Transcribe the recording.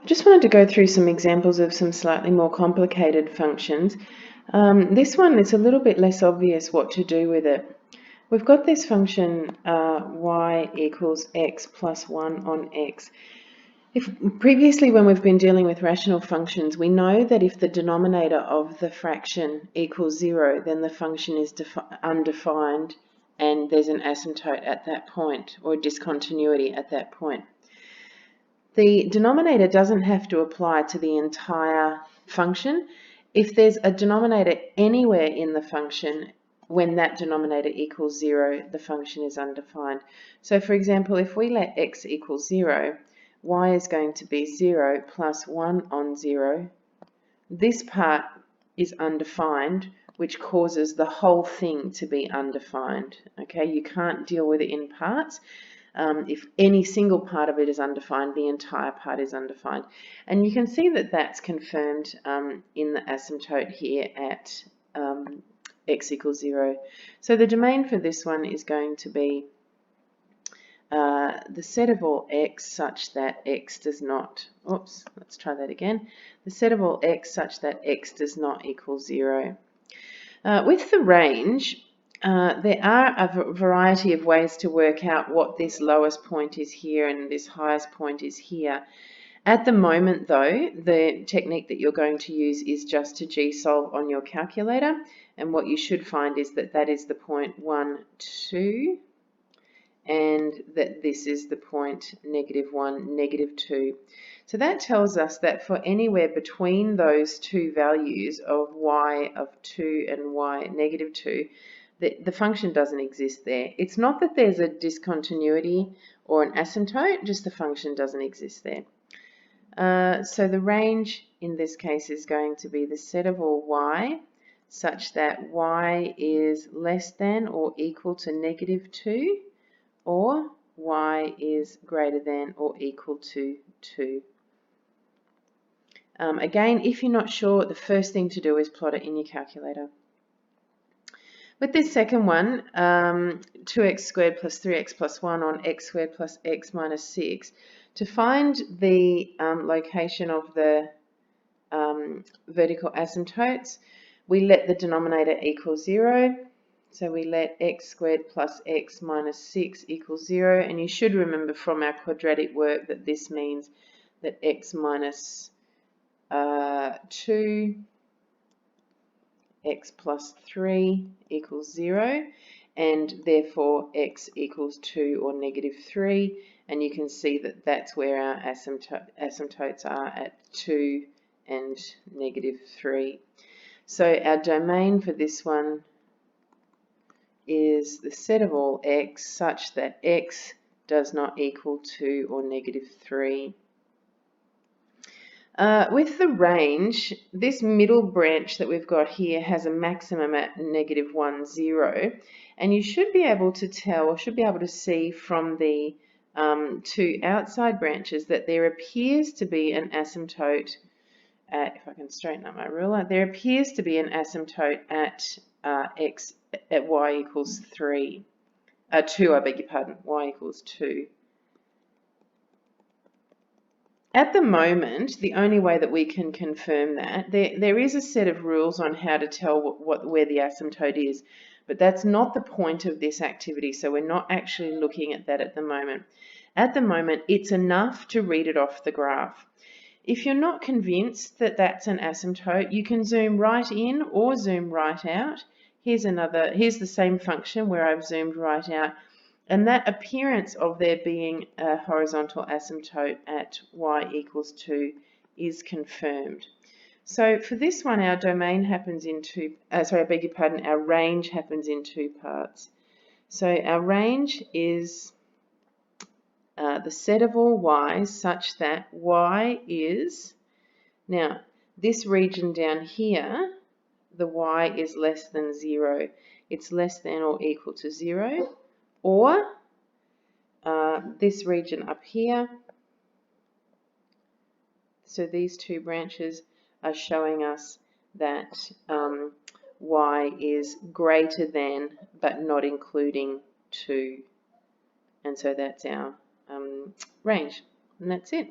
Just wanted to go through some examples of some slightly more complicated functions. This one, it's a little bit less obvious what to do with it. We've got this function y equals x plus 1 on x. Previously, when we've been dealing with rational functions, we know that if the denominator of the fraction equals 0, then the function is undefined and there's an asymptote at that point, or discontinuity at that point. The denominator doesn't have to apply to the entire function. If there's a denominator anywhere in the function, when that denominator equals 0, the function is undefined. So for example, if we let x equal 0, y is going to be 0 plus 1 on 0. This part is undefined, which causes the whole thing to be undefined. Okay, you can't deal with it in parts. If any single part of it is undefined, the entire part is undefined. And you can see that that's confirmed in the asymptote here at x equals 0. So the domain for this one is going to be the set of all x such that x does not, let's try that again. The set of all x such that x does not equal 0. With the range, there are a variety of ways to work out what this lowest point is here and this highest point is here. At the moment, though, the technique that you're going to use is just to G-solve on your calculator, and what you should find is that that is the point 1, 2, and that this is the point -1, -2. So that tells us that for anywhere between those two values of y of 2 and y -2, the function doesn't exist there. It's not that there's a discontinuity or an asymptote, just the function doesn't exist there. So the range in this case is going to be the set of all y such that y is less than or equal to -2, or y is greater than or equal to 2. Again, if you're not sure, the first thing to do is plot it in your calculator. With this second one, 2x squared plus 3x plus 1 on x squared plus x minus 6, to find the location of the vertical asymptotes, we let the denominator equal 0. So we let x squared plus x minus 6 equal 0. And you should remember from our quadratic work that this means that x minus 2, x plus 3 equals 0. And therefore x equals 2 or -3. And you can see that that's where our asymptotes are at 2 and -3. So our domain for this one is the set of all x such that x does not equal 2 or -3. With the range, this middle branch that we've got here has a maximum at -1, 0, and you should be able to tell, or should be able to see from the two outside branches that there appears to be an asymptote at, if I can straighten up my ruler, there appears to be an asymptote at y equals 2, I beg your pardon, y equals 2. At the moment, the only way that we can confirm that, there is a set of rules on how to tell where the asymptote is, but that's not the point of this activity, so we're not actually looking at that at the moment. At the moment, it's enough to read it off the graph. If you're not convinced that that's an asymptote, you can zoom right in or zoom right out. Here's the same function where I've zoomed right out. And that appearance of there being a horizontal asymptote at y equals 2 is confirmed. So for this one, our domain happens in our range happens in two parts. So our range is the set of all y's such that y is, now this region down here, the y is less than 0. It's less than or equal to 0. Or this region up here, so these two branches are showing us that y is greater than but not including 2. And so that's our range. And that's it.